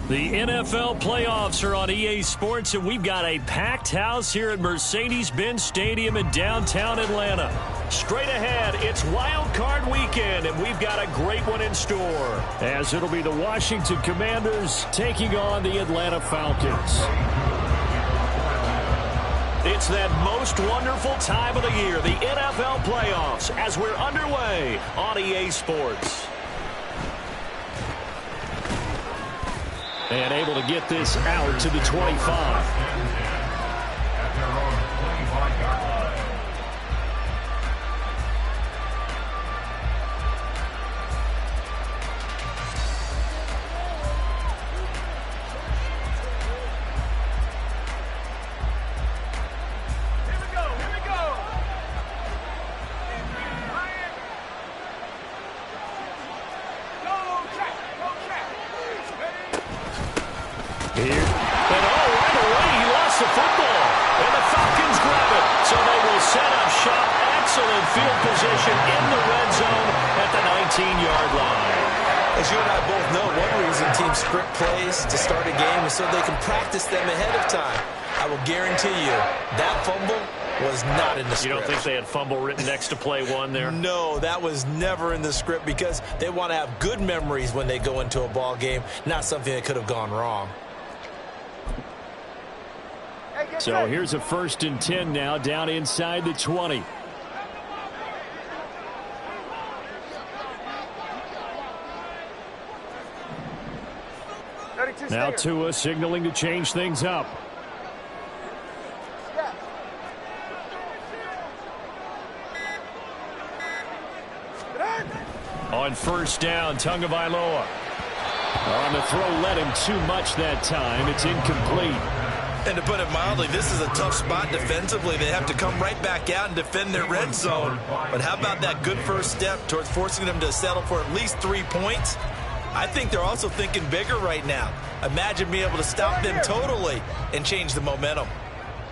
The NFL playoffs are on EA Sports, and we've got a packed house here at Mercedes-Benz Stadium in downtown Atlanta. Straight ahead, it's Wild Card Weekend, and we've got a great one in store, as it'll be the Washington Commanders taking on the Atlanta Falcons. It's that most wonderful time of the year, the NFL playoffs, as we're underway on EA Sports. And able to get this out to the 25. So they can practice them ahead of time. I will guarantee you that fumble was not in the script. You don't think they had fumble written next to play one there? No, that was never in the script because they want to have good memories when they go into a ball game, not something that could have gone wrong. So here's a 1st and 10 now down inside the 20. Now Tua signaling to change things up. On 1st down, Tagovailoa. On the throw, led him too much that time. It's incomplete. And to put it mildly, this is a tough spot defensively. They have to come right back out and defend their red zone. But how about that good first step towards forcing them to settle for at least 3 points? I think they're also thinking bigger right now. Imagine being able to stop them totally and change the momentum.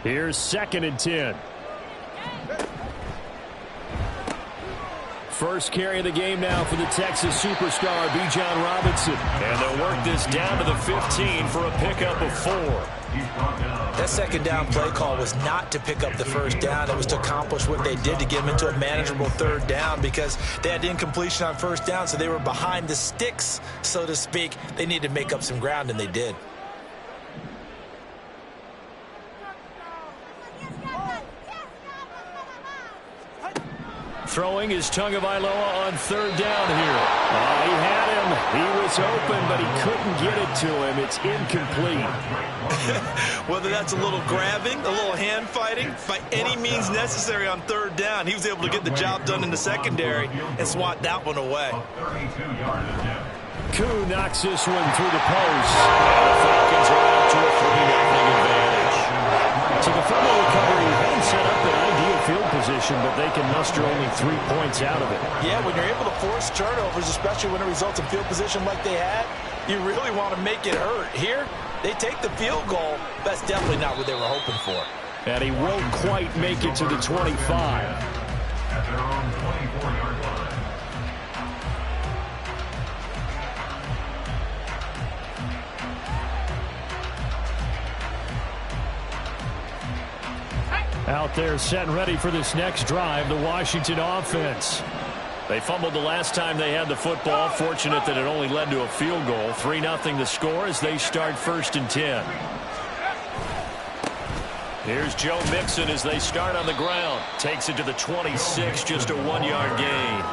Here's 2nd and 10. First carry of the game now for the Texas superstar, Bijan Robinson. And they'll work this down to the 15 for a pickup of 4. That 2nd down play call was not to pick up the 1st down. It was to accomplish what they did to get them into a manageable 3rd down because they had incompletion on 1st down, so they were behind the sticks, so to speak. They needed to make up some ground, and they did. Throwing is Tagovailoa on 3rd down here. He had him. He was open, but he couldn't get it to him. It's incomplete. Whether that's a little grabbing, a little hand fighting, by any means necessary on 3rd down, he was able to get the job done in the secondary and swat that one away. Koo knocks this one through the post. And the Falcons are out to a 3-0 advantage. So the fumble recovery hadn't set up an ideal field position, but they can muster only 3 points out of it. Yeah, when you're able to force turnovers, especially when it results in field position like they had, you really want to make it hurt. Here, they take the field goal. That's definitely not what they were hoping for. And he won't quite make it to the 25. At their own 24-yard line. Out there set and ready for this next drive, the Washington offense. They fumbled the last time they had the football. Fortunate that it only led to a field goal. 3-0 the score as they start 1st and 10. Here's Joe Mixon as they start on the ground. Takes it to the 26, just a 1-yard gain.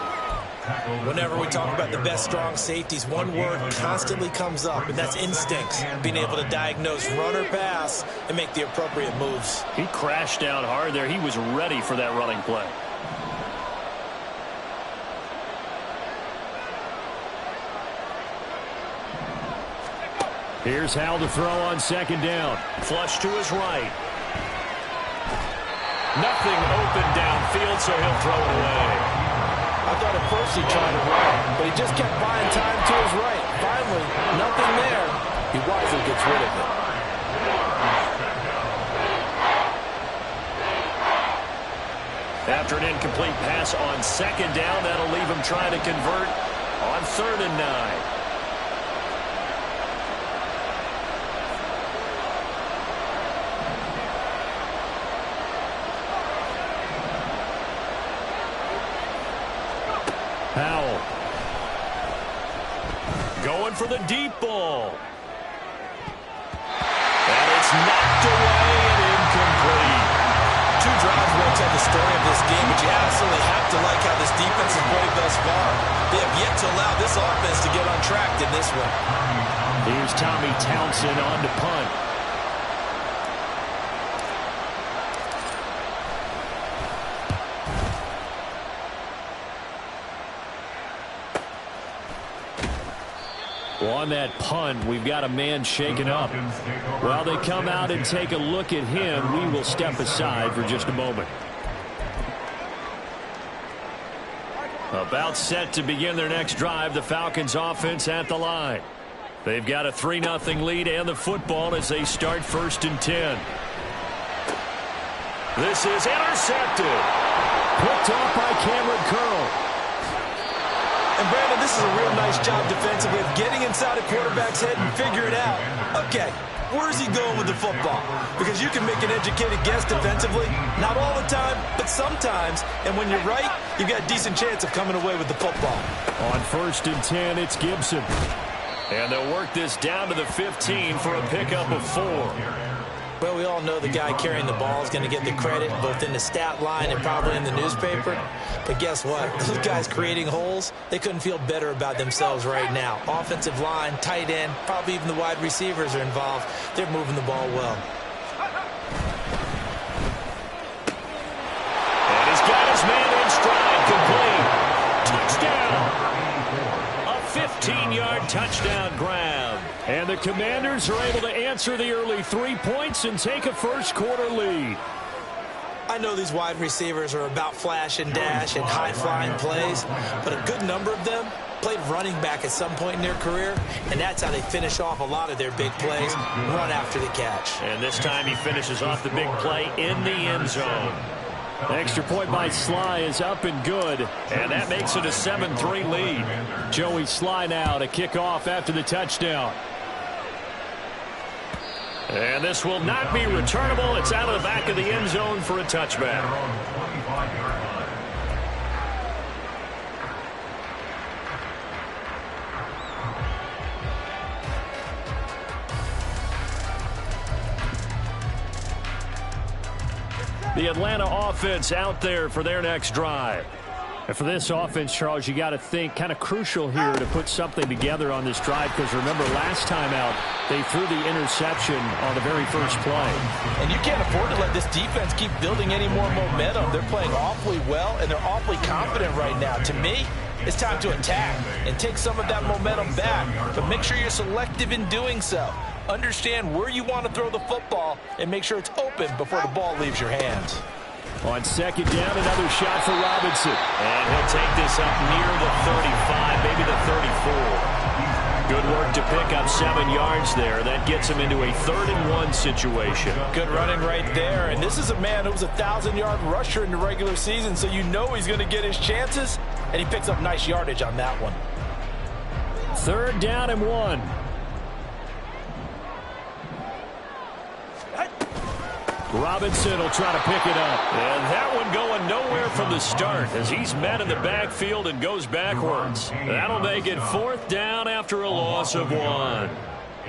Whenever we talk about the best strong safeties, one word constantly comes up, and that's instincts. Being able to diagnose run or pass and make the appropriate moves. He crashed down hard there. He was ready for that running play. Here's Hal to throw on 2nd down. Flush to his right. Nothing open downfield, so he'll throw it away. I'll thought at first he tried to run, but he just kept buying time to his right. Finally, nothing there. He wisely gets rid of it. After an incomplete pass on second down, that'll leave him trying to convert on 3rd and 9. Powell. Going for the deep ball. And it's knocked away and incomplete. 2 drives won't tell the story of this game, but you absolutely have to like how this defense has played thus far. They have yet to allow this offense to get on track in this one. Here's Tommy Townsend on to punt. On that punt, we've got a man shaken up. While they come out and take a look at him, we will step aside for just a moment. About set to begin their next drive, the Falcons offense at the line. They've got a 3-0 lead and the football as they start 1st and 10. This is intercepted. Picked off by Cameron Curl. And Brandon, this is a real nice job defensively of getting inside a quarterback's head and figuring out, okay, where's he going with the football? Because you can make an educated guess defensively, not all the time, but sometimes. And when you're right, you've got a decent chance of coming away with the football. On 1st and 10, it's Gibson. And they'll work this down to the 15 for a pickup of 4. Well, we all know the guy carrying the ball is going to get the credit both in the stat line and probably in the newspaper. But guess what? Those guys creating holes, they couldn't feel better about themselves right now. Offensive line, tight end, probably even the wide receivers are involved. They're moving the ball well. And he's got his man in stride, complete. Touchdown. A 15-yard touchdown grab. And the Commanders are able to answer the early 3 points and take a first-quarter lead. I know these wide receivers are about flash and dash and high-flying plays, but a good number of them played running back at some point in their career, and that's how they finish off a lot of their big plays, run after the catch. And this time he finishes off the big play in the end zone. Extra point by Sly is up and good, and that makes it a 7-3 lead. Joey Sly now to kick off after the touchdown. And this will not be returnable. It's out of the back of the end zone for a touchback. The Atlanta offense out there for their next drive. And for this offense, Charles, you got to think kind of crucial here to put something together on this drive, because remember last time out they threw the interception on the very first play. And you can't afford to let this defense keep building any more momentum. They're playing awfully well, and they're awfully confident right now. To me, it's time to attack and take some of that momentum back, but make sure you're selective in doing so. Understand where you want to throw the football and make sure it's open before the ball leaves your hands. On second down, another shot for Robinson. And he'll take this up near the 35, maybe the 34. Good work to pick up 7 yards there. That gets him into a 3rd and 1 situation. Good running right there. And this is a man who was a 1,000-yard rusher in the regular season, so you know he's going to get his chances. And he picks up nice yardage on that one. 3rd down and 1. Robinson will try to pick it up. And that one going nowhere from the start as he's met in the backfield and goes backwards. That'll make it 4th down after a loss of 1.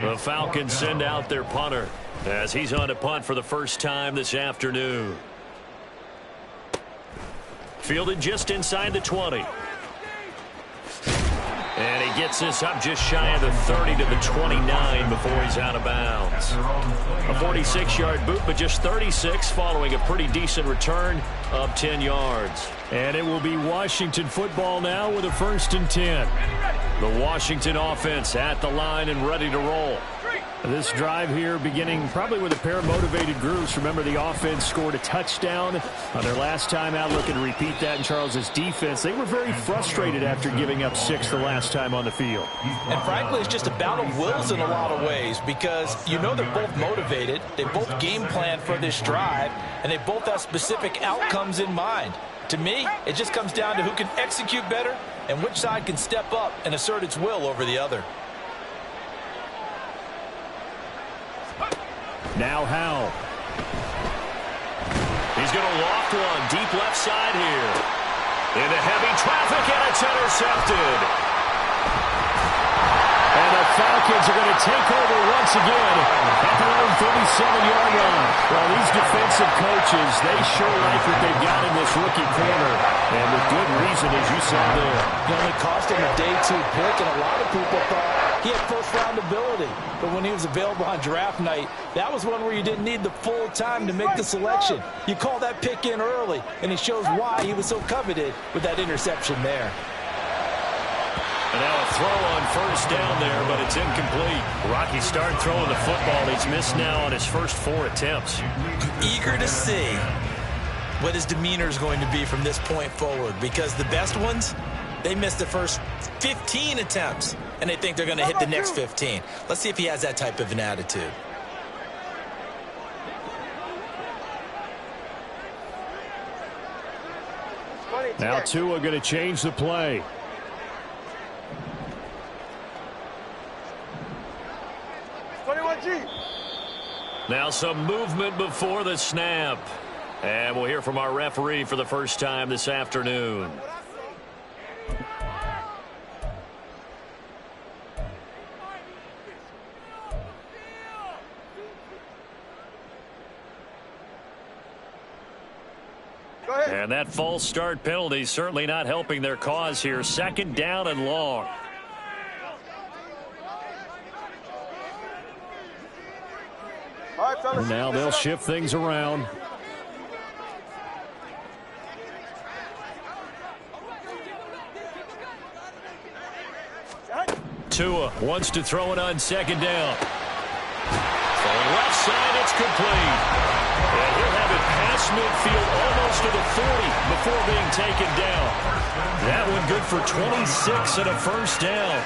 The Falcons send out their punter as he's on to punt for the first time this afternoon. Fielded just inside the 20. And he gets this up just shy of the 30 to the 29 before he's out of bounds. A 46-yard boot, but just 36 following a pretty decent return of 10 yards. And it will be Washington football now with a 1st and 10. The Washington offense at the line and ready to roll. This drive here beginning probably with a pair of motivated groups. Remember, the offense scored a touchdown on their last time out. Looking to repeat that in Charles's defense. They were very frustrated after giving up 6 the last time on the field. And frankly, it's just a battle of wills in a lot of ways because you know they're both motivated. They both game plan for this drive, and they both have specific outcomes in mind. To me, it just comes down to who can execute better and which side can step up and assert its will over the other. Now Howell. He's going to loft one deep left side here. Into heavy traffic, and it's intercepted. And the Falcons are going to take over once again at their own 37-yard line. Well, these defensive coaches, they sure like what they've got in this rookie corner. And with good reason, as you saw there. It only cost him a day 2 pick, and a lot of people thought he had first-round ability. But when he was available on draft night, that was one where you didn't need the full time to make the selection. You call that pick in early, and it shows why he was so coveted with that interception there. And now a throw on first down there, but it's incomplete. Rocky started throwing the football. He's missed now on his first 4 attempts. Eager to see what his demeanor is going to be from this point forward, because the best ones, they missed the first 15 attempts, and they think they're going to hit the next 15. Let's see if he has that type of an attitude. Now Tua going to change the play. Now some movement before the snap. And we'll hear from our referee for the first time this afternoon. And that false start penalty certainly not helping their cause here. 2nd down and long. And now they'll shift things around. Tua wants to throw it on 2nd down. Falling left side, it's complete. And he'll have it past midfield almost to the 40 before being taken down. That one good for 26 and a first down.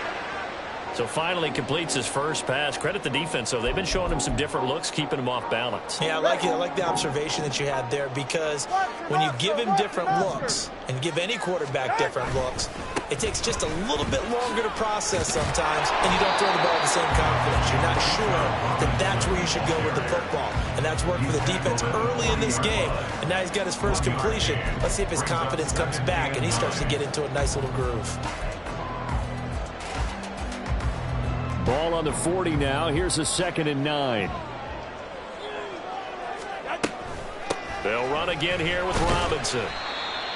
So finally completes his first pass. Credit the defense, though. They've been showing him some different looks, keeping him off balance. Yeah, I like it. I like the observation that you had there, because when you give him different looks and give any quarterback different looks, it takes just a little bit longer to process sometimes, and you don't throw the ball with the same confidence. You're not sure that that's where you should go with the football, and that's worked for the defense early in this game, and now he's got his first completion. Let's see if his confidence comes back and he starts to get into a nice little groove. Ball on the 40 now. Here's a 2nd and 9. They'll run again here with Robinson.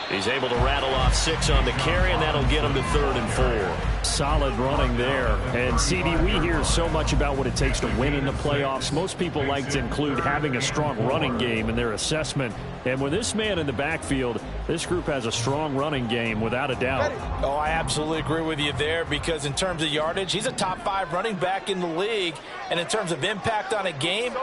He's able to rattle off 6 on the carry, and that'll get him to 3rd and 4. Solid running there. And, CD, we hear so much about what it takes to win in the playoffs. Most people like to include having a strong running game in their assessment. And with this man in the backfield, this group has a strong running game without a doubt. Oh, I absolutely agree with you there, because in terms of yardage, he's a top 5 running back in the league. And in terms of impact on a game,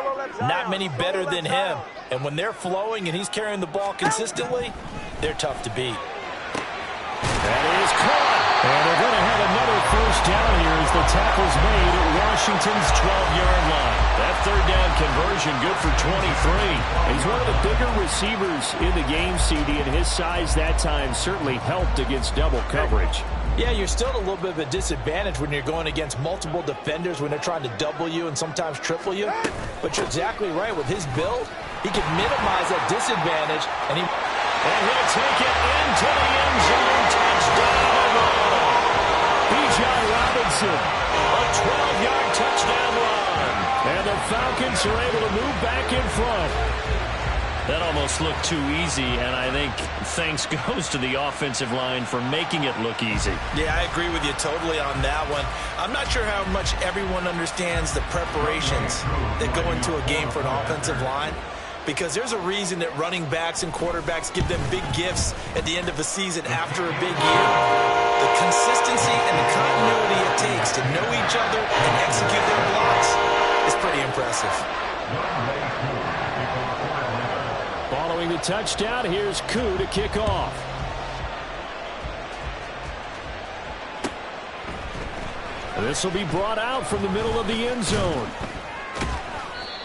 not many better than him. And when they're flowing and he's carrying the ball consistently, they're tough to beat. That is caught. And they're going to have another first down here as the tackle's made at Washington's 12-yard line. That 3rd down conversion good for 23. And he's one of the bigger receivers in the game, CD, and his size that time certainly helped against double coverage. Yeah, you're still at a little bit of a disadvantage when you're going against multiple defenders when they're trying to double you and sometimes triple you. But you're exactly right. With his build, he can minimize that disadvantage, and he'll take it into the end zone. Touchdown! Bijan Robinson, a 12-yard touchdown run. And the Falcons are able to move back in front. That almost looked too easy, and I think thanks goes to the offensive line for making it look easy. Yeah, I agree with you totally on that one. I'm not sure how much everyone understands the preparations that go into a game for an offensive line, because there's a reason that running backs and quarterbacks give them big gifts at the end of a season after a big year. The consistency and the continuity it takes to know each other and execute their blocks is impressive. Following the touchdown, here's Koo to kick off. This will be brought out from the middle of the end zone.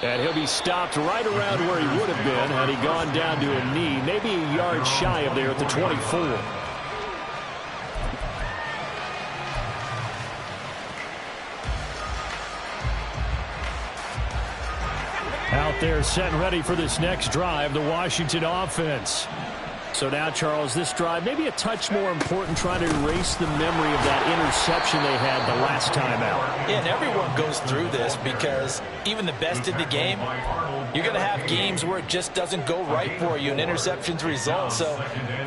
And he'll be stopped right around where he would have been had he gone down to a knee, maybe a yard shy of there at the 24. Out there set and ready for this next drive, the Washington offense. So now, Charles, this drive maybe a touch more important, trying to erase the memory of that interception they had the last time out. Yeah, and everyone goes through this because even the best in the game, you're going to have games where it just doesn't go right for you and interceptions result. So,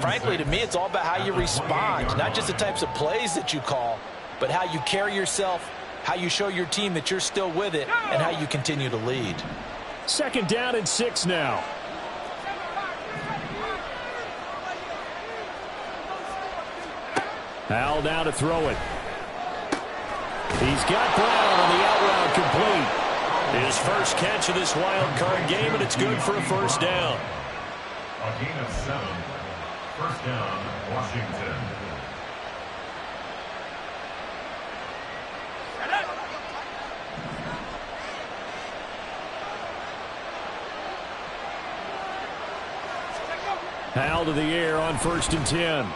frankly, to me, it's all about how you respond, not just the types of plays that you call, but how you carry yourself, how you show your team that you're still with it, and how you continue to lead. 2nd down and 6 now. Howell now to throw it. He's got Brown on the out route complete. His first catch of this wild card game, and it's good for a first down. A gain of 7. First down, Washington. Howell to the air on 1st and 10.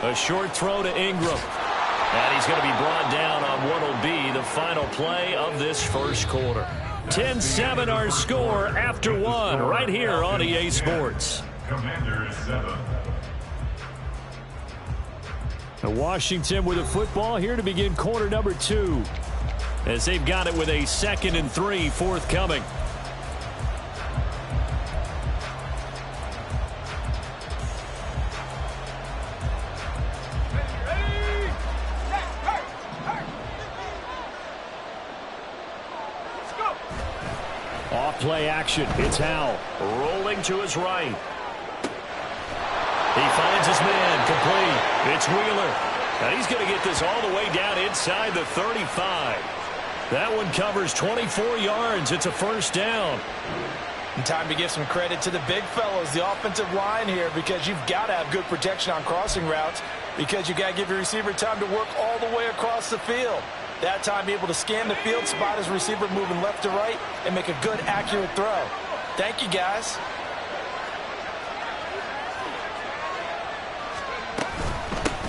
A short throw to Ingram. And he's going to be brought down on what will be the final play of this first quarter. 10-7 our score after 1 right here on EA Sports. Commanders 7. Now Washington with the football here to begin quarter number 2. As they've got it with a 2nd and 3 forthcoming. Play action. It's Howell rolling to his right. He finds his man complete. It's Wheeler. And he's going to get this all the way down inside the 35. That one covers 24 yards. It's a first down. And time to give some credit to the big fellows, the offensive line here, because you've got to have good protection on crossing routes, because you got to give your receiver time to work all the way across the field. That time, be able to scan the field, spot his receiver moving left to right, and make a good, accurate throw. Thank you, guys.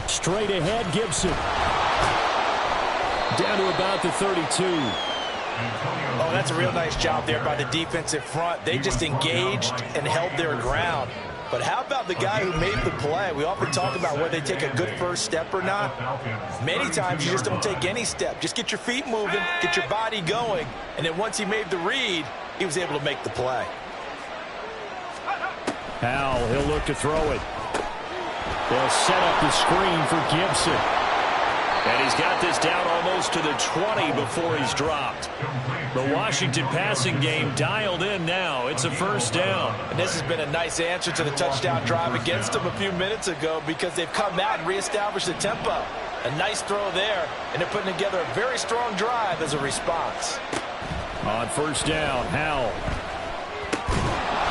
Straight ahead, Gibson. Down to about the 32. Oh, that's a real nice job there by the defensive front. They just engaged and held their ground. But how about the guy who made the play? We often talk about whether they take a good first step or not. Many times you just don't take any step. Just get your feet moving, get your body going, and then once he made the read, he was able to make the play. Howell, he'll look to throw it. They'll set up the screen for Gibson. And he's got this down almost to the 20 before he's dropped. The Washington passing game dialed in now. It's a first down. And this has been a nice answer to the touchdown drive against them a few minutes ago, because they've come out and reestablished the tempo. A nice throw there, and they're putting together a very strong drive as a response. On first down, Howell.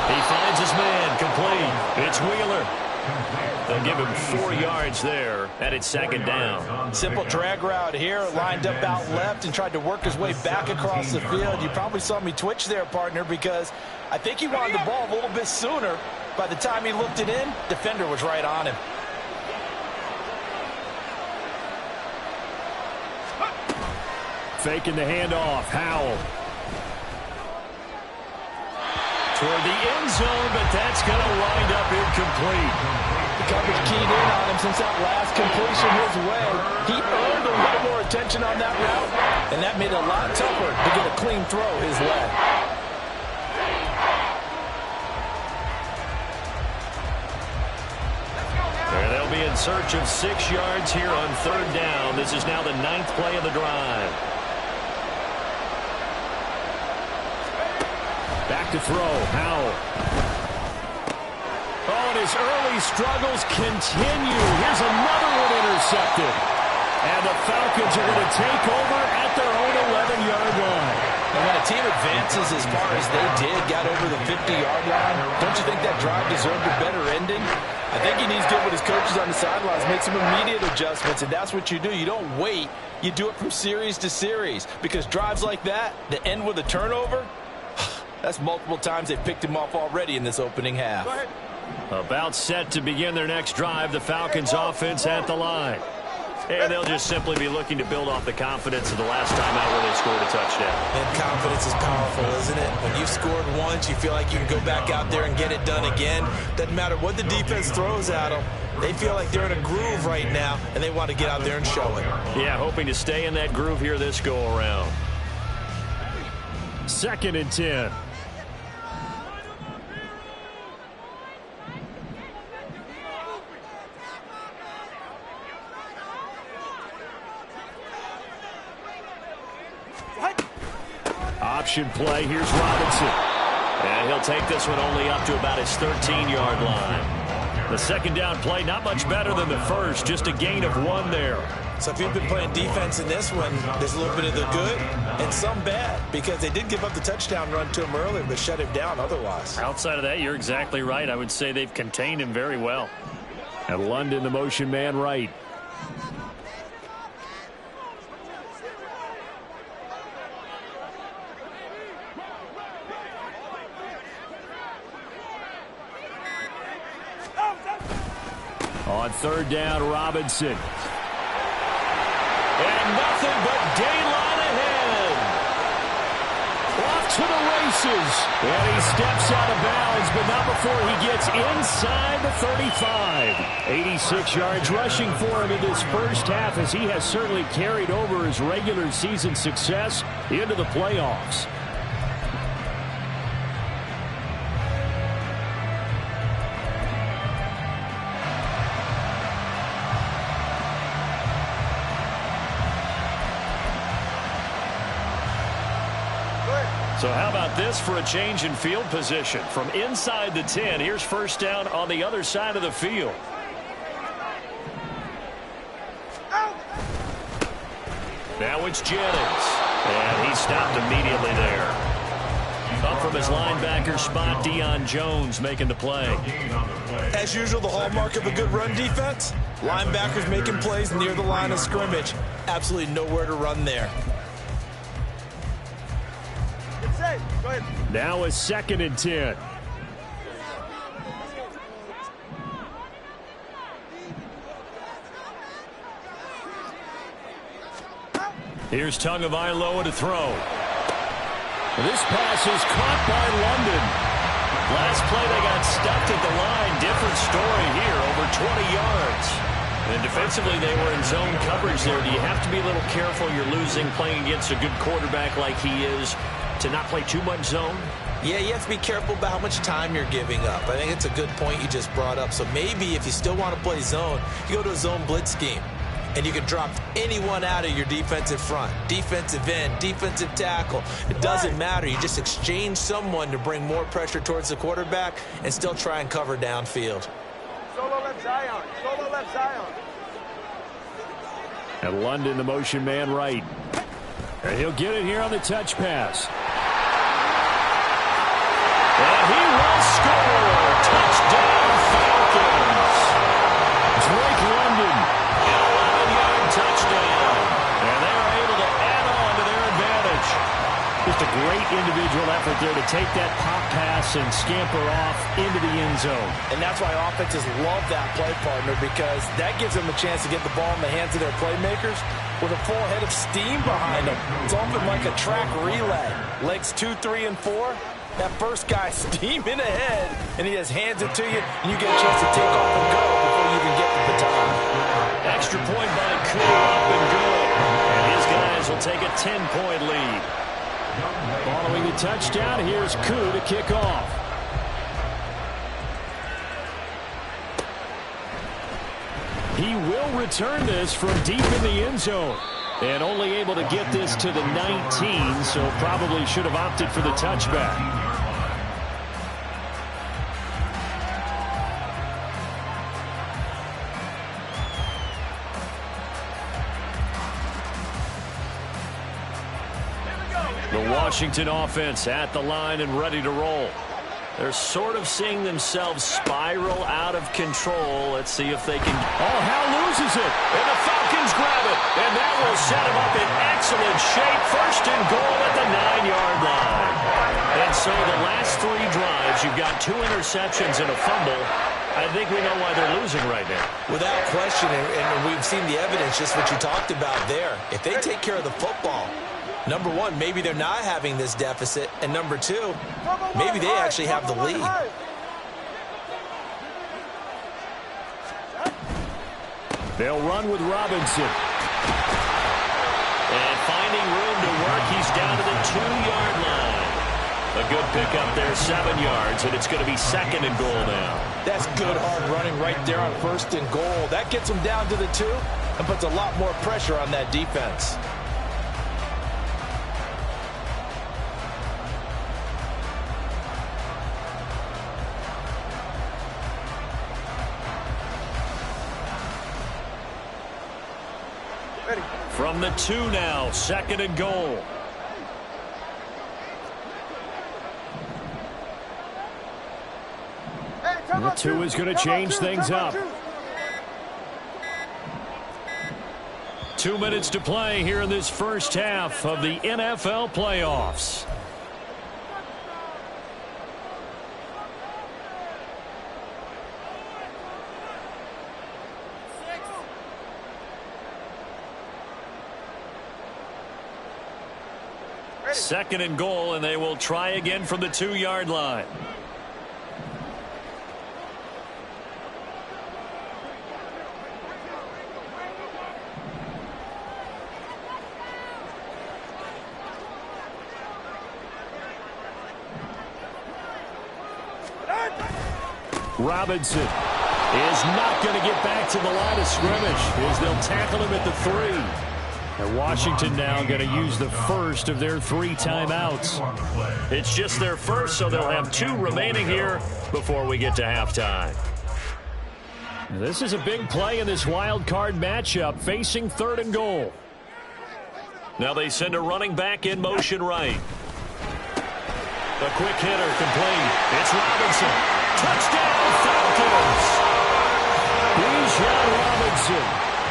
He finds his man complete. It's Wheeler. They'll give him 4 yards there, and it's 2nd down. Simple drag route here, lined up out left and tried to work his way back across the field. You probably saw me twitch there, partner, because I think he wanted the ball a little bit sooner. By the time he looked it in, defender was right on him. Faking the handoff, Howell. Toward the end zone, but that's going to wind up incomplete. The coverage keyed in on him since that last completion his way. He earned a little more attention on that route, and that made it a lot tougher to get a clean throw his way. And they'll be in search of 6 yards here on 3rd down. This is now the 9th play of the drive. Back to throw, Howell. Oh, and his early struggles continue. Here's another one intercepted. And the Falcons are going to take over at their own 11-yard line. I'm going to team advances as far as they did, got over the 50-yard line, don't you think that drive deserved a better ending? I think he needs to get with his coaches on the sidelines, make some immediate adjustments, and that's what you do. You don't wait. You do it from series to series, because drives like that end with a turnover, that's multiple times they've picked him off already in this opening half. About set to begin their next drive, the Falcons offense at the line. And they'll just simply be looking to build off the confidence of the last time out where they scored a touchdown. And confidence is powerful, isn't it? When you've scored once, you feel like you can go back out there and get it done again. Doesn't matter what the defense throws at them. They feel like they're in a groove right now, and they want to get out there and show it. Yeah, hoping to stay in that groove here this go-around. 2nd and 10. Option play. Here's Robinson. And he'll take this one only up to about his 13-yard line. The second down play, not much better than the first, just a gain of 1 there. So if you've been playing defense in this one, there's a little bit of the good and some bad, because they did give up the touchdown run to him earlier, but shut him down otherwise. Outside of that, you're exactly right. I would say they've contained him very well. And London, the motion man right. On 3rd down, Robinson. And nothing but daylight ahead. Off to the races. And he steps out of bounds, but not before he gets inside the 35. 86 yards rushing for him in this first half, as he has certainly carried over his regular season success into the playoffs. So how about this for a change in field position? From inside the 10, here's 1st down on the other side of the field. Now it's Jennings. And he stopped immediately there. Up from his linebacker spot, Deion Jones making the play. As usual, the hallmark of a good run defense, linebackers making plays near the line of scrimmage. Absolutely nowhere to run there. Go ahead. Now it's 2nd and 10. Here's Tagovailoa to throw. This pass is caught by London. Last play they got stuffed at the line. Different story here, over 20 yards. And defensively they were in zone coverage there. Do you have to be a little careful? You're losing playing against a good quarterback like he is, to not play too much zone? Yeah, you have to be careful about how much time you're giving up. I think it's a good point you just brought up. So maybe if you still want to play zone, you go to a zone blitz scheme, and you can drop anyone out of your defensive front, defensive end, defensive tackle. It doesn't matter. You just exchange someone to bring more pressure towards the quarterback and still try and cover downfield. Solo left Zion. Solo left Zion. And London, the motion man right. And he'll get it here on the touch pass. And he will score. Touchdown, Falcons. Drake London, an 11-yard touchdown. And they are able to add on to their advantage. Just a great individual effort there to take that pop pass and scamper off into the end zone. And that's why offenses love that play partner, because that gives them a chance to get the ball in the hands of their playmakers with a full head of steam behind them. It's often like a track relay. Legs 2, 3, and 4. That first guy steaming ahead, and he just hands it to you, and you get a chance to take off and go before you even get the baton. Extra point by Koo, up and good. And his guys will take a 10-point lead. Following the touchdown, here's Koo to kick off. He will return this from deep in the end zone. And only able to get this to the 19, so probably should have opted for the touchback. The Washington offense at the line and ready to roll. They're sort of seeing themselves spiral out of control. Let's see if they can. Oh, Hal loses it. And the Falcons grab it. And that will set them up in excellent shape. First and goal at the 9-yard line. And so the last 3 drives, you've got 2 interceptions and a fumble. I think we know why they're losing right now. Without question, and we've seen the evidence, just what you talked about there. If they take care of the football, number one, maybe they're not having this deficit. And number two, maybe they actually have the lead. They'll run with Robinson. And finding room to work, he's down to the 2-yard line. A good pickup there, 7 yards, and it's going to be 2nd and goal now. That's good hard running right there on 1st and goal. That gets them down to the 2 and puts a lot more pressure on that defense. From the 2 now, 2nd and goal. The 2 is going to change things up. 2 minutes to play here in this first half of the NFL playoffs. Second and goal, and they will try again from the 2-yard line. Robinson is not going to get back to the line of scrimmage as they'll tackle him at the 3. And Washington now going to use the first of their 3 timeouts. It's just their first, so they'll have 2 remaining here before we get to halftime. This is a big play in this wild card matchup, facing 3rd and goal. Now they send a running back in motion right. A quick hitter complete. It's Robinson. Touchdown, Falcons! Bijan Robinson.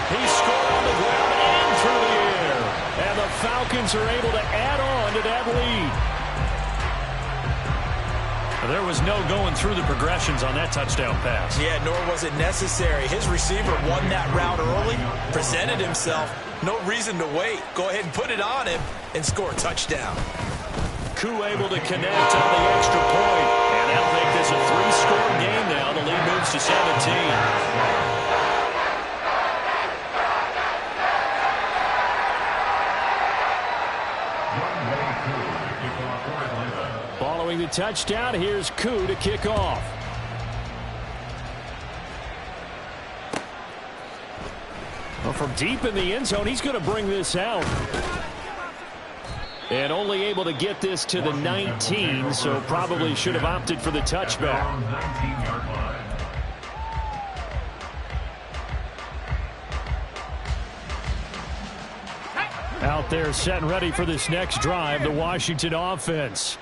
He scored on the ground and through the air. And the Falcons are able to add on to that lead. There was no going through the progressions on that touchdown pass. Yeah, nor was it necessary. His receiver won that route early, presented himself. No reason to wait. Go ahead and put it on him and score a touchdown. Koo able to connect on the extra point. And that'll make this a 3-score game now. The lead moves to 17. Following the touchdown, here's Koo to kick off. Well, from deep in the end zone, he's going to bring this out. And only able to get this to the 19, so probably should have opted for the touchback. Out there set and ready for this next drive, the Washington offense.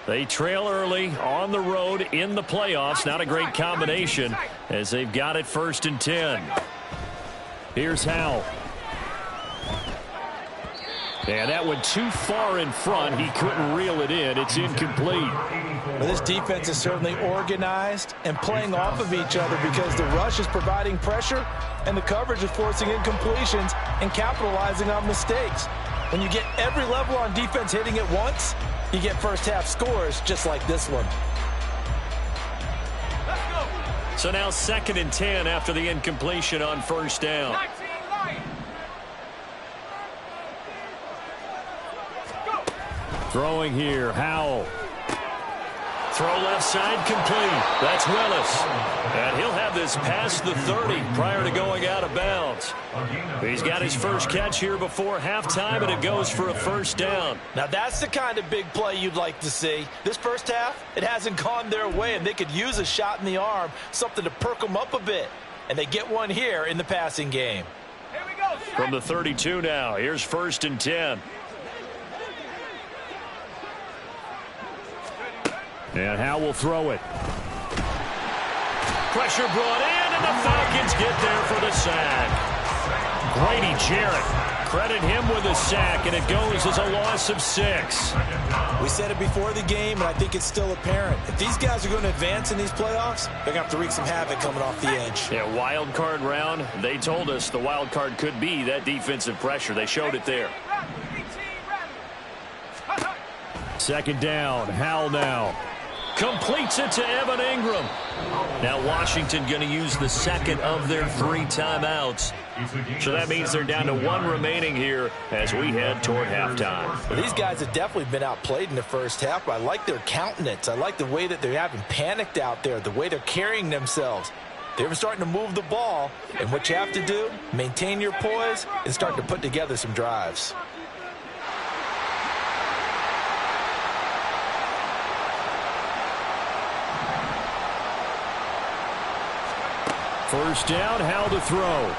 They trail early on the road in the playoffs. Not a great combination as they've got it 1st and 10. Here's Howell. And that went too far in front. He couldn't reel it in. It's incomplete. Well, this defense is certainly organized and playing off of each other because the rush is providing pressure and the coverage is forcing incompletions and capitalizing on mistakes. When you get every level on defense hitting it once, you get first half scores just like this one. So now 2nd and 10 after the incompletion on 1st down. Throwing here, Howell. Throw left side complete. That's Willis. And he'll have this past the 30 prior to going out of bounds. He's got his first catch here before halftime, and it goes for a 1st down. Now that's the kind of big play you'd like to see. This first half, it hasn't gone their way, and they could use a shot in the arm, something to perk them up a bit. And they get one here in the passing game. From the 32 now, here's 1st and 10. And Howell will throw it. Pressure brought in, and the Falcons get there for the sack. Grady Jarrett. Credit him with a sack, and it goes as a loss of 6. We said it before the game, and I think it's still apparent. If these guys are going to advance in these playoffs, they're going to have to wreak some havoc coming off the edge. Yeah, wild card round. They told us the wild card could be that defensive pressure. They showed it there. Second down. Howell now. Completes it to Evan Ingram. Now Washington going to use the second of their 3 timeouts. So that means they're down to 1 remaining here as we head toward halftime. Well, these guys have definitely been outplayed in the first half, but I like their countenance. I like the way that they haven't panicked out there, the way they're carrying themselves. They're starting to move the ball, and what you have to do, maintain your poise and start to put together some drives. First down, Howell to throw.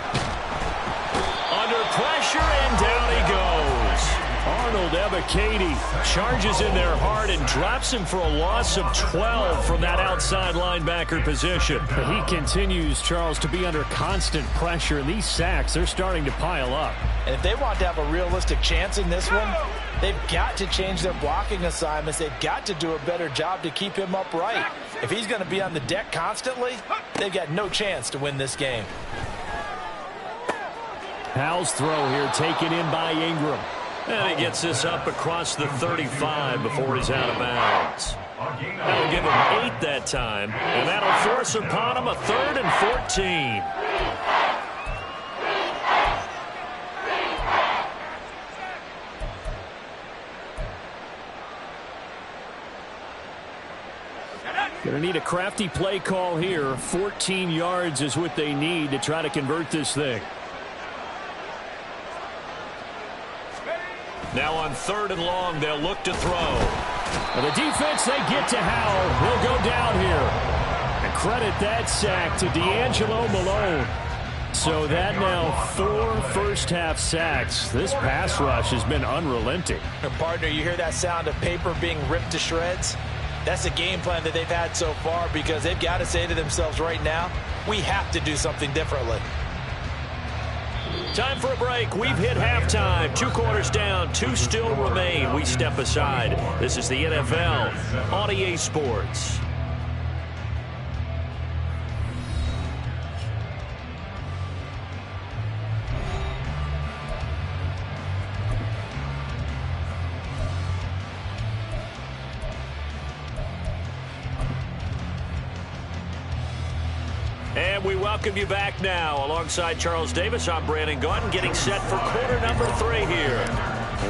Under pressure, and down he goes. Arnold Ebiketie charges in there hard and drops him for a loss of 12 from that outside linebacker position. He continues, Charles, to be under constant pressure, and these sacks, they're starting to pile up. And if they want to have a realistic chance in this one, they've got to change their blocking assignments. They've got to do a better job to keep him upright. If he's going to be on the deck constantly, they've got no chance to win this game. Howell's throw here taken in by Ingram. And he gets this up across the 35 before he's out of bounds. That'll give him 8 that time, and that'll force upon him a 3rd and 14. Going to need a crafty play call here. 14 yards is what they need to try to convert this thing. Now on 3rd and long, they'll look to throw. And the defense, they get to Howell. He'll go down here. And credit that sack to D'Angelo Malone. So that now 4 first-half sacks. This pass rush has been unrelenting. And partner, you hear that sound of paper being ripped to shreds? That's the game plan that they've had so far, because they've got to say to themselves right now, we have to do something differently. Time for a break. We've hit halftime. 2 quarters down. 2 still remain. We step aside. This is the NFL on EA Sports. And we welcome you back now. Alongside Charles Davis, I'm Brandon Gaudin, getting set for quarter number 3 here.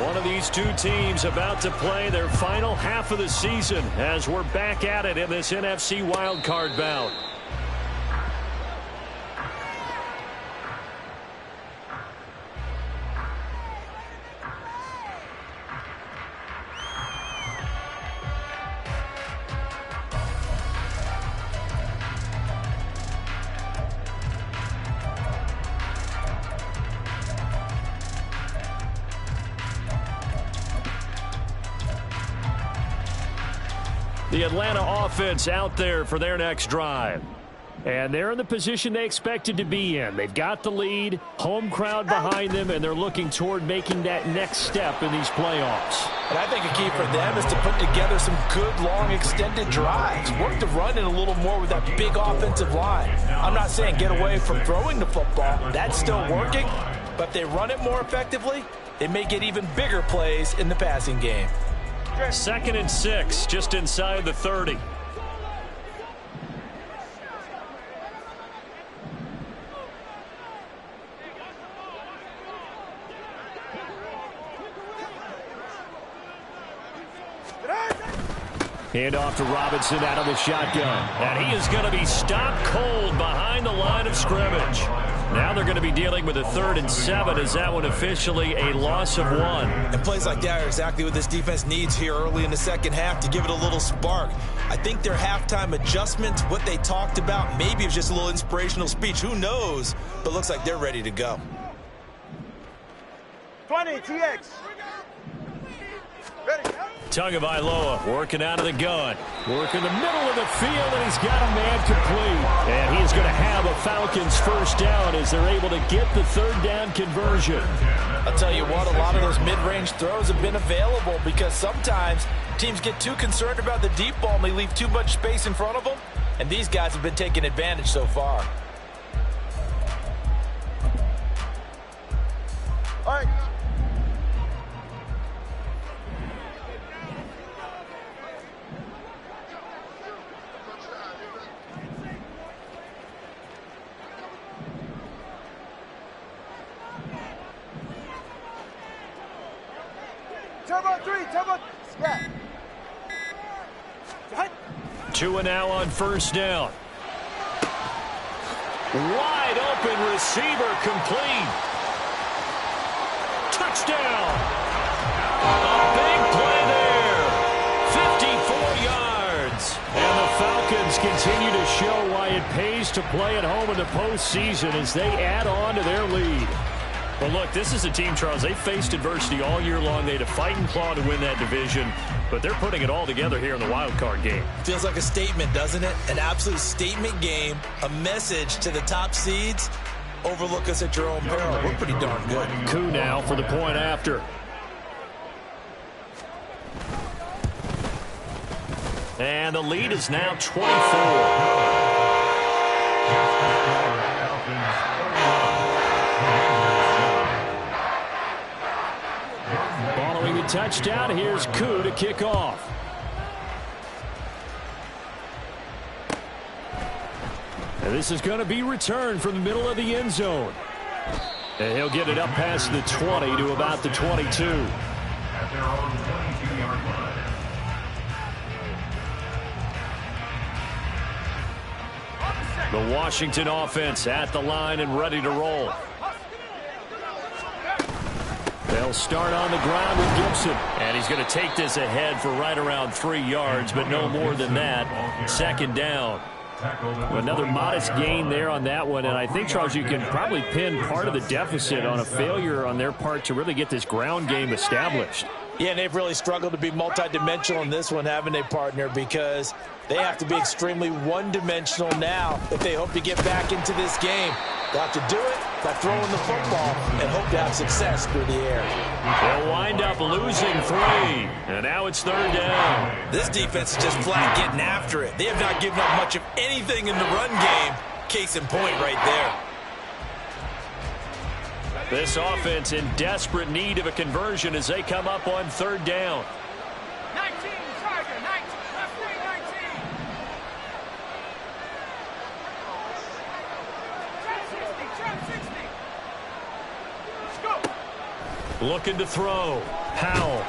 One of these 2 teams about to play their final half of the season as we're back at it in this NFC wildcard bout. The Atlanta offense out there for their next drive. And they're in the position they expected to be in. They've got the lead, home crowd behind them, and they're looking toward making that next step in these playoffs. And I think a key for them is to put together some good, long, extended drives. Work the run in a little more with that big offensive line. I'm not saying get away from throwing the football. That's still working. But if they run it more effectively, they may get even bigger plays in the passing game. 2nd and 6, just inside the 30. Hand off to Robinson out of the shotgun. And he is going to be stopped cold behind the line of scrimmage. Now they're going to be dealing with a 3rd and 7 as that one officially a loss of 1. And plays like that are exactly what this defense needs here early in the second half to give it a little spark. I think their halftime adjustments, what they talked about, maybe it was just a little inspirational speech. Who knows? But looks like they're ready to go. 20, TX. Tagovailoa working out of the gun. Working the middle of the field, and he's got a man complete. And he is going to have a Falcons first down as they're able to get the third down conversion. I'll tell you what, a lot of those mid-range throws have been available because sometimes teams get too concerned about the deep ball and they leave too much space in front of them. And these guys have been taking advantage so far. All right. Turbo 3, turbo, scat. 2 and now on first down. Wide open receiver complete. Touchdown. A big play there. 54 yards. And the Falcons continue to show why it pays to play at home in the postseason as they add on to their lead. Well, look, this is a team, Charles. They faced adversity all year long. They had to fight and claw to win that division, but they're putting it all together here in the wild card game. Feels like a statement, doesn't it? An absolute statement game, a message to the top seeds. Overlook us at your own peril. We're pretty darn good. Coup now for the point after. And the lead is now 24. Following the touchdown, here's Coup to kick off. And this is going to be returned from the middle of the end zone. And he'll get it up past the 20 to about the 22. At their own 22-yard line. The Washington offense at the line and ready to roll. They'll start on the ground with Gibson. And he's going to take this ahead for right around 3 yards, but no more than that. Second down. Another modest gain there on that one, and I think, Charles, you can probably pin part of the deficit on a failure on their part to really get this ground game established. Yeah, and they've really struggled to be multidimensional in this one, haven't they, partner? Because they have to be extremely one-dimensional now if they hope to get back into this game. They'll have to do it by throwing the football and hope to have success through the air. They'll wind up losing 3, and now it's third down. This defense is just flat getting after it. They have not given up much of anything in the run game. Case in point right there. This offense in desperate need of a conversion as they come up on third down. 19, Tiger, 19, left wing, 19. Trap 60, Let's go. Looking to throw. Howell.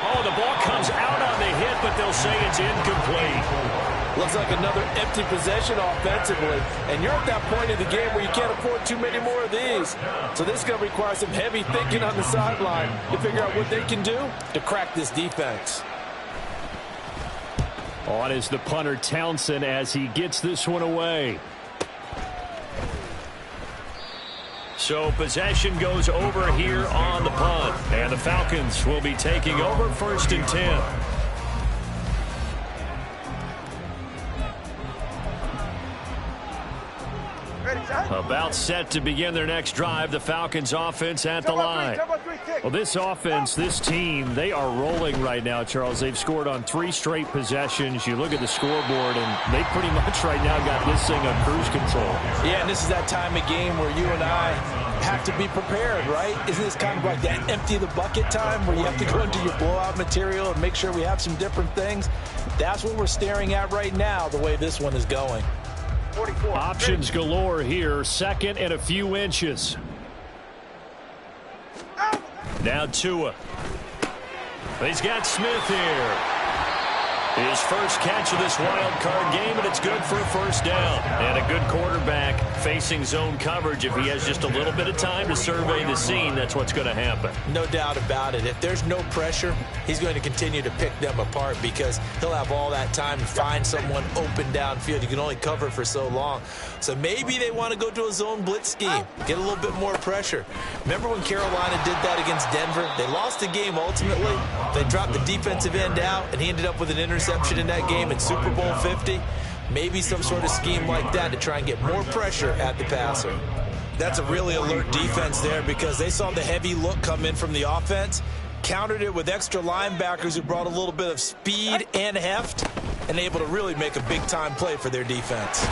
Oh, the ball comes out on the hit, but they'll say it's incomplete. Looks like another empty possession offensively. And you're at that point in the game where you can't afford too many more of these. So this is going to require some heavy thinking on the sideline to figure out what they can do to crack this defense. On is the punter Townsend as he gets this one away. So possession goes over here on the punt. And the Falcons will be taking over 1st and 10. About set to begin their next drive. The Falcons offense at the line. Well, this offense, this team, they are rolling right now, Charles. They've scored on 3 straight possessions. You look at the scoreboard, and they pretty much right now got this thing on cruise control. Yeah, and this is that time of game where you and I have to be prepared, right? Isn't this kind of like that empty the bucket time where you have to go into your blowout material and make sure we have some different things? That's what we're staring at right now, the way this one is going. 44. Options galore here. 2nd and a few inches. Now Tua. He's got Smith here. His first catch of this wild card game, and it's good for a first down. And a good quarterback facing zone coverage. If he has just a little bit of time to survey the scene, that's what's going to happen. No doubt about it. If there's no pressure, he's going to continue to pick them apart because he'll have all that time to find someone open downfield. You can only cover for so long. So maybe they want to go to a zone blitz scheme, get a little bit more pressure. Remember when Carolina did that against Denver? They lost the game ultimately. They dropped the defensive end out, and he ended up with an interception in that game in Super Bowl 50. Maybe some sort of scheme like that to try and get more pressure at the passer. That's a really alert defense there because they saw the heavy look come in from the offense, countered it with extra linebackers who brought a little bit of speed and heft, and able to really make a big-time play for their defense.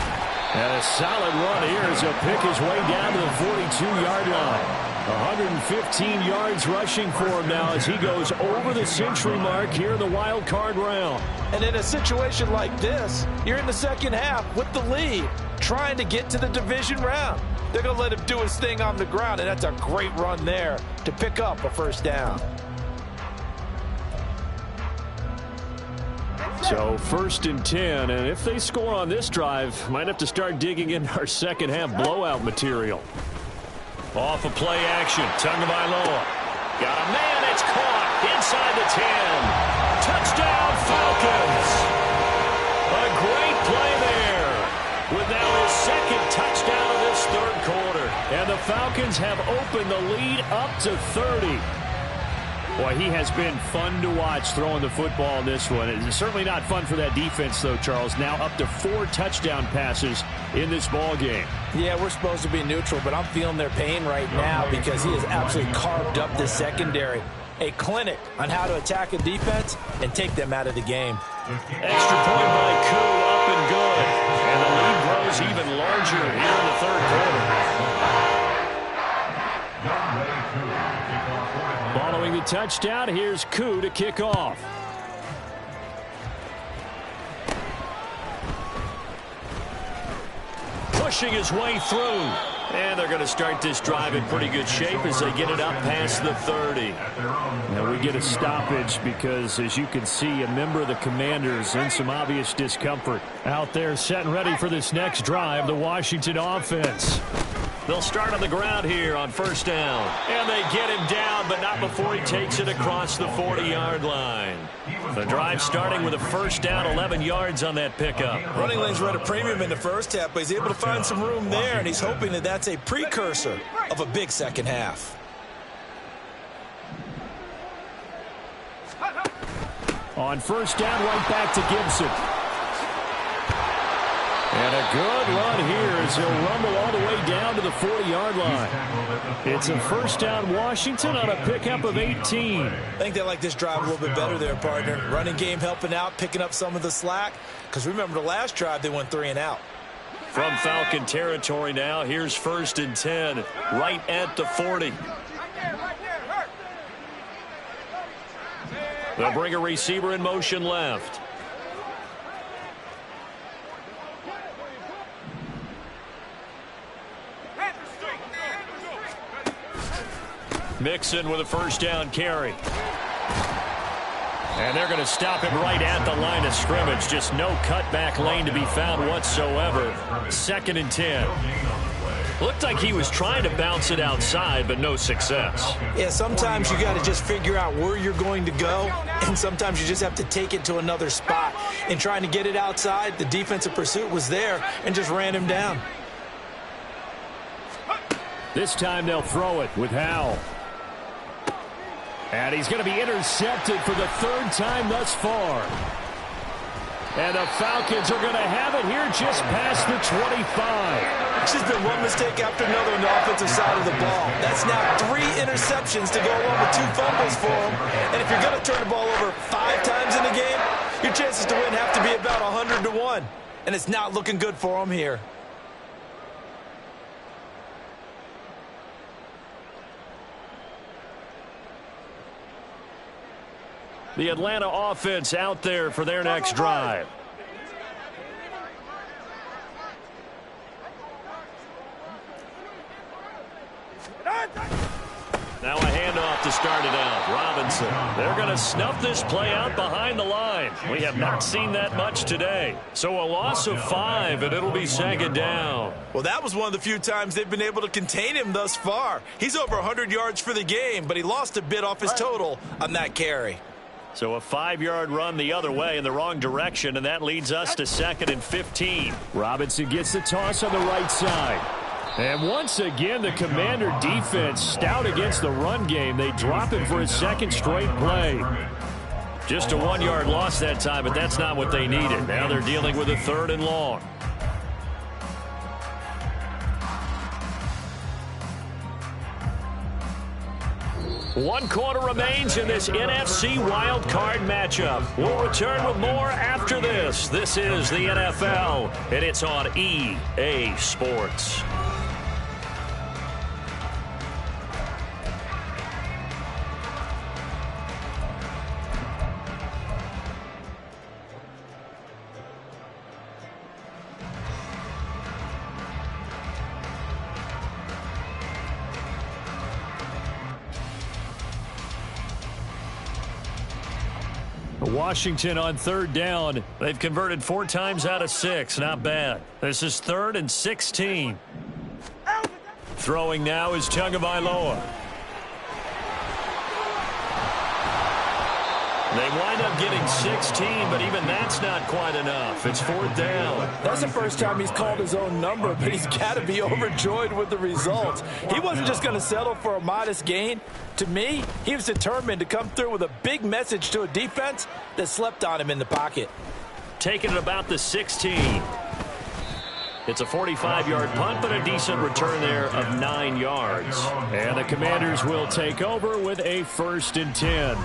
And a solid run here as he'll pick his way down to the 42-yard line. 115 yards rushing for him now as he goes over the century mark here in the wild card round. And in a situation like this, you're in the second half with the lead, trying to get to the division round. They're going to let him do his thing on the ground, and that's a great run there to pick up a first down. So 1st and 10, and if they score on this drive, might have to start digging in our second half blowout material. Off of play action, Tagovailoa. Got a man, it's caught inside the 10. Touchdown, Falcons. A great play there with now his second touchdown of this third quarter. And the Falcons have opened the lead up to 30. Boy, he has been fun to watch throwing the football in this one. It's certainly not fun for that defense, though, Charles. Now up to 4 touchdown passes in this ball game. Yeah, we're supposed to be neutral, but I'm feeling their pain right now because he has absolutely carved up the secondary. A clinic on how to attack a defense and take them out of the game. Extra point by Koo, up and good. And the lead grows even larger here in the third quarter. Following the touchdown, here's Koo to kick off. Pushing his way through. And they're going to start this drive in pretty good shape as they get it up past the 30. Now we get a stoppage because, as you can see, a member of the Commanders in some obvious discomfort. Out there set and ready for this next drive, the Washington offense. They'll start on the ground here on first down. And they get him down, but not before he takes it across the 40-yard line. The drive starting with a first down, 11 yards on that pickup. Running lanes were at a premium in the first half, but he's able to find some room there, and he's hoping that that's a precursor of a big second half. On first down, right back to Gibson. And a good run here as he'll rumble all the way down to the 40-yard line. It's a first down Washington on a pickup of 18. I think they like this drive a little bit better there, partner. Running game helping out, picking up some of the slack. Because remember, the last drive, they went 3 and out. From Falcon territory now, here's 1st and 10, right at the 40. They'll bring a receiver in motion left. Mixon with a first down carry. And they're going to stop him right at the line of scrimmage. Just no cutback lane to be found whatsoever. 2nd and 10. Looked like he was trying to bounce it outside, but no success. Yeah, sometimes you got to just figure out where you're going to go, and sometimes you just have to take it to another spot. In trying to get it outside, the defensive pursuit was there and just ran him down. This time they'll throw it with Howell. And he's going to be intercepted for the 3rd time thus far. And the Falcons are going to have it here just past the 25. It's just been one mistake after another on the offensive side of the ball. That's now 3 interceptions to go along with 2 fumbles for him. And if you're going to turn the ball over 5 times in a game, your chances to win have to be about 100 to 1. And it's not looking good for him here. The Atlanta offense out there for their next drive. Now a handoff to start it out. Robinson. They're going to snuff this play out behind the line. We have not seen that much today. So a loss of 5, and it'll be second down. Well, that was one of the few times they've been able to contain him thus far. He's over 100 yards for the game, but he lost a bit off his total on that carry. So a 5-yard run the other way in the wrong direction, and that leads us to 2nd and 15. Robinson gets the toss on the right side. And once again, the Commander defense stout against the run game. They drop him for his 2nd straight play. Just a 1-yard loss that time, but that's not what they needed. Now they're dealing with a 3rd and long. One quarter remains in this NFC Wild Card matchup. We'll return with more after this. This is the NFL, and it's on EA Sports. Washington on 3rd down. They've converted 4 times out of 6. Not bad. This is 3rd and 16. Throwing now is Tagovailoa. They wind up getting 16, but even that's not quite enough. It's 4th down. That's the first time he's called his own number, but he's got to be overjoyed with the results. He wasn't just going to settle for a modest gain. To me, he was determined to come through with a big message to a defense that slept on him in the pocket. Taking it about the 16. It's a 45-yard punt, but a decent return there of 9 yards. And the Commanders will take over with a 1st and 10.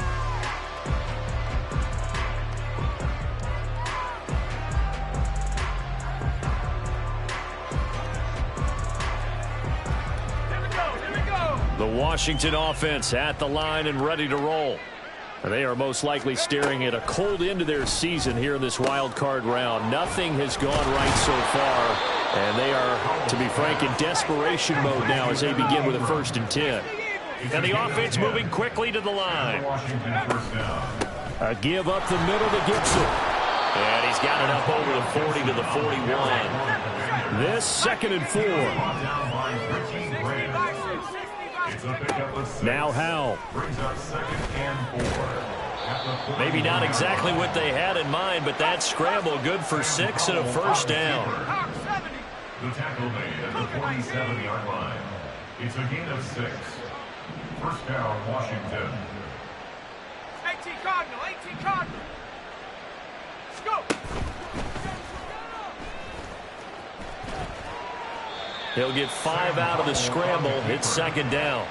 The Washington offense at the line and ready to roll. They are most likely staring at a cold end to their season here in this wild card round. Nothing has gone right so far, and they are, to be frank, in desperation mode now as they begin with a 1st and 10. And the offense moving quickly to the line. A give up the middle to Gibson. And he's got it up over the 40 to the 41. This 2nd and 4. Now Howell. Maybe not exactly what they had in mind, but that scramble good for 6 and a 1st down. The tackle made at the 47-yard line. It's a gain of 6. 1st down, Washington. 18 Cardinal, 18 Cardinal. Let's go. He'll get 5 out of the scramble. It's 2nd down.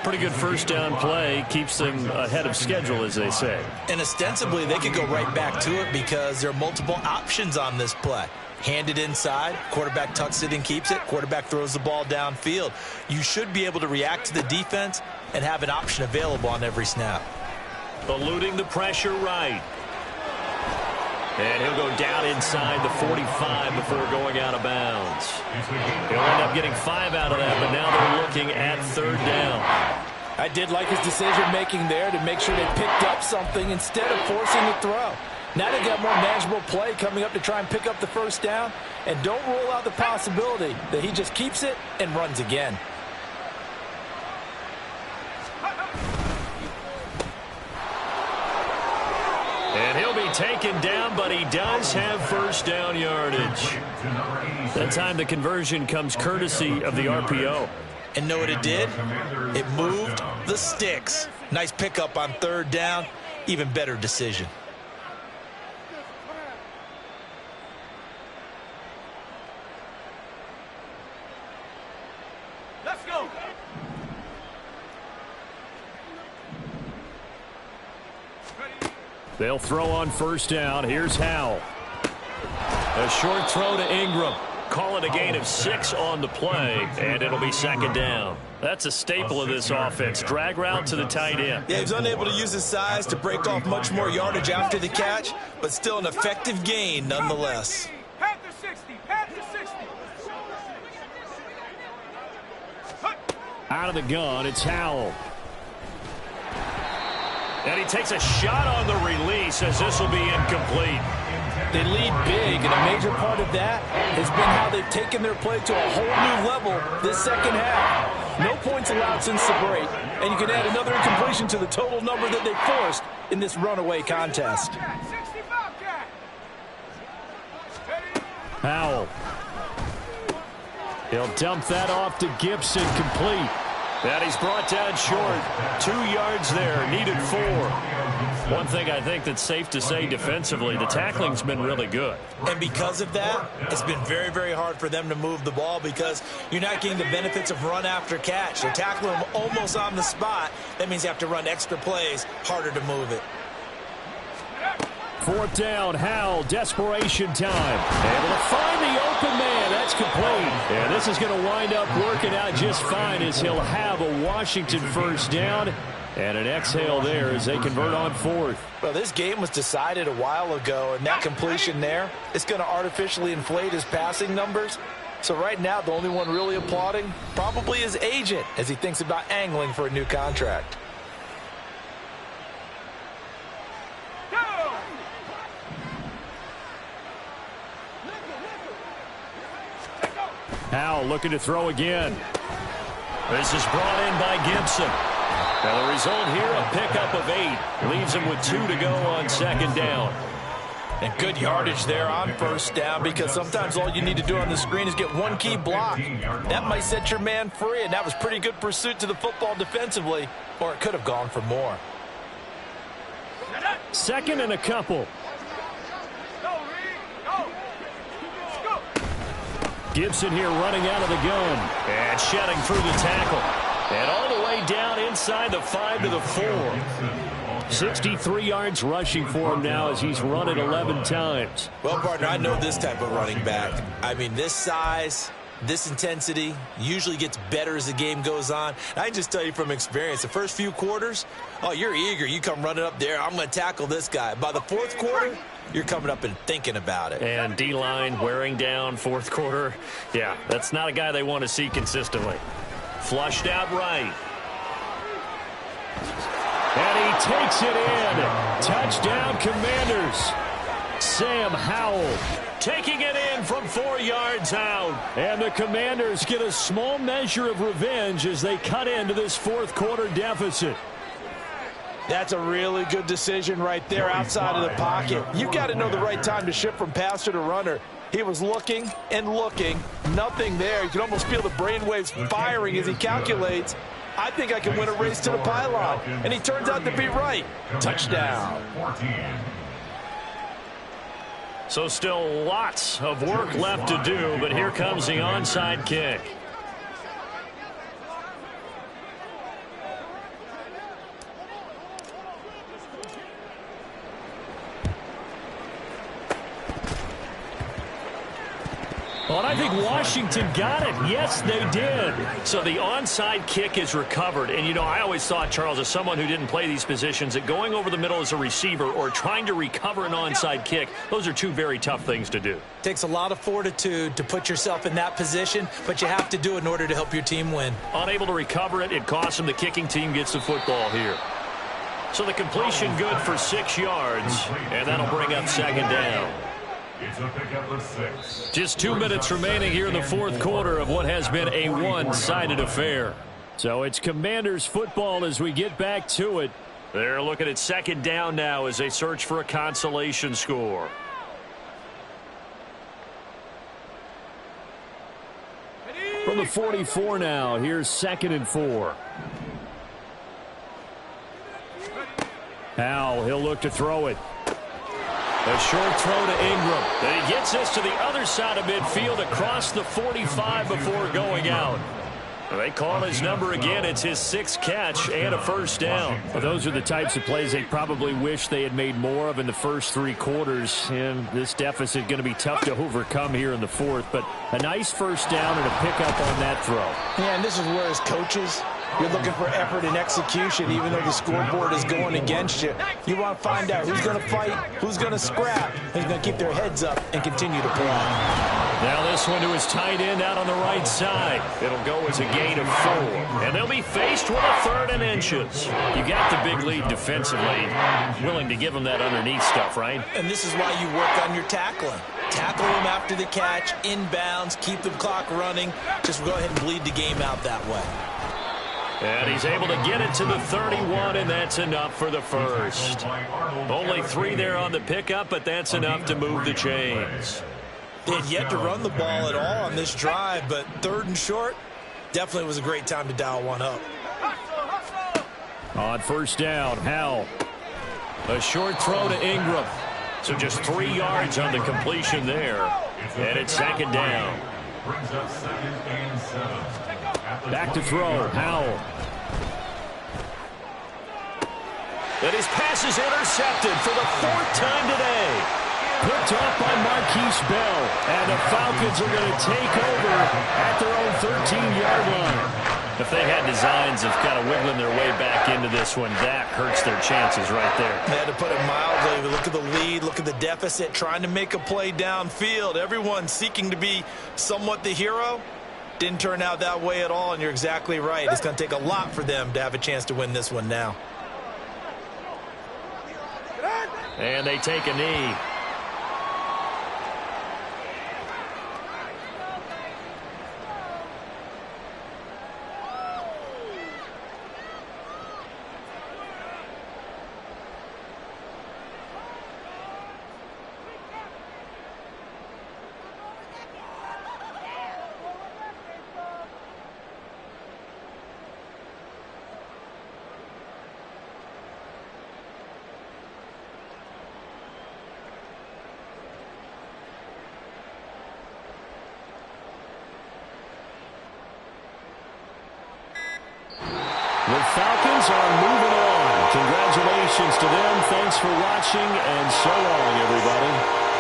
Pretty good 1st down play. Keeps them ahead of schedule, as they say. And ostensibly, they could go right back to it because there are multiple options on this play. Hand it inside, quarterback tucks it and keeps it, quarterback throws the ball downfield. You should be able to react to the defense and have an option available on every snap. Eluding the pressure right. And he'll go down inside the 45 before going out of bounds. He'll end up getting 5 out of that, but now they're looking at 3rd down. I did like his decision-making there to make sure they picked up something instead of forcing the throw. Now they got more manageable play coming up to try and pick up the 1st down, and don't rule out the possibility that he just keeps it and runs again. And he'll be taken down, but he does have 1st down yardage. That time the conversion comes courtesy of the RPO. And know what it did? It moved the sticks. Nice pickup on 3rd down. Even better decision. Let's go. They'll throw on 1st down. Here's Howell. A short throw to Ingram. Call it a gain of 6 on the play, and it'll be 2nd down. That's a staple of this offense. Drag route to the tight end. Yeah, he's unable to use his size to break off much more yardage after the catch, but still an effective gain nonetheless. Panther 60, Panther 60. Out of the gun, it's Howell. And he takes a shot on the release as this will be incomplete. They lead big, and a major part of that has been how they've taken their play to a whole new level this second half. No points allowed since the break, and you can add another incompletion to the total number that they forced in this runaway contest. Howell. He'll dump that off to Gibson, complete. And he's brought down short. 2 yards there, needed 4. One thing I think that's safe to say defensively, the tackling's been really good. And because of that, it's been very, very hard for them to move the ball because you're not getting the benefits of run after catch. They're tackling them almost on the spot. That means you have to run extra plays, harder to move it. 4th down, Howell, desperation time. Able to find the open man. That's complete. And this is going to wind up working out just fine as he'll have a Washington first down. And an exhale there as they convert on 4th. Well, this game was decided a while ago, and that completion there is going to artificially inflate his passing numbers. So right now, the only one really applauding probably his agent as he thinks about angling for a new contract. Howell looking to throw again. This is brought in by Gibson. Now the result here, a pickup of 8. Leaves him with 2 to go on 2nd down. And good yardage there on 1st down because sometimes all you need to do on the screen is get one key block. That might set your man free, and that was pretty good pursuit to the football defensively, or it could have gone for more. 2nd and a couple. Gibson here running out of the gun. And shedding through the tackle. And all the way down inside the 5 to the 4. 63 yards rushing for him now as he's run it 11 times. Well, partner, I know this type of running back. I mean, this size, this intensity usually gets better as the game goes on. I can just tell you from experience, the first few quarters, oh, you're eager. You come running up there, I'm going to tackle this guy. By the 4th quarter, you're coming up and thinking about it. And D-line wearing down 4th quarter. Yeah, that's not a guy they want to see consistently. Flushed out right. And he takes it in. Touchdown, Commanders. Sam Howell. Taking it in from 4 yards out. And the Commanders get a small measure of revenge as they cut into this 4th quarter deficit. That's a really good decision right there outside of the pocket. You've got to know the right time to shift from passer to runner. He was looking and looking. Nothing there. You can almost feel the brainwaves firing as he calculates. I think I can win a race to the pylon. And he turns out to be right. Touchdown. So still lots of work left to do, but here comes the onside kick. Well, and I think Washington got it. Yes, they did. So the onside kick is recovered. And, you know, I always thought, Charles, as someone who didn't play these positions, that going over the middle as a receiver or trying to recover an onside kick, those are 2 very tough things to do. Takes a lot of fortitude to put yourself in that position, but you have to do it in order to help your team win. Unable to recover it, it costs them. The kicking team gets the football here. So the completion good for 6 yards, and that'll bring up 2nd down. It's a pickup of 6. Just 2 minutes remaining here in the 4th quarter of what has been a one-sided affair. So it's Commanders football as we get back to it. They're looking at 2nd down now as they search for a consolation score. From the 44 now, here's 2nd and 4. Howell, he'll look to throw it. A short throw to Ingram. And he gets this to the other side of midfield across the 45 before going out. They call his number again. It's his 6th catch and a first down. Well, those are the types of plays they probably wish they had made more of in the first 3 quarters. And this deficit going to be tough to overcome here in the 4th. But a nice first down and a pickup on that throw. Yeah, and this is where as coaches, you're looking for effort and execution, even though the scoreboard is going against you. You want to find out who's going to fight, who's going to scrap, who's going to keep their heads up and continue to play. Now this one to his tight end out on the right side. It'll go as a gain of 4. And they'll be faced with a 3rd and inches. You got the big lead defensively. Willing to give them that underneath stuff, right? And this is why you work on your tackling. Tackle them after the catch, inbounds, keep the clock running. Just go ahead and bleed the game out that way. And he's able to get it to the 31, and that's enough for the first. Only 3 there on the pickup, but that's enough to move the chains. They had yet to run the ball at all on this drive, but 3rd and short, definitely was a great time to dial one up. On first down, Howell. A short throw to Ingram. So just 3 yards on the completion there. And it's 2nd down. Brings up 2nd and 7. Back to throw, Howell. And his pass is intercepted for the 4th time today. Picked off by Marquise Bell. And the Falcons are going to take over at their own 13-yard line. If they had designs of kind of wiggling their way back into this one, that hurts their chances right there. They had to put it mildly. Look at the lead, look at the deficit, trying to make a play downfield. Everyone seeking to be somewhat the hero. Didn't turn out that way at all, and you're exactly right. It's going to take a lot for them to have a chance to win this one now. And they take a knee. The Falcons are moving on. Congratulations to them. Thanks for watching, and so long, everybody.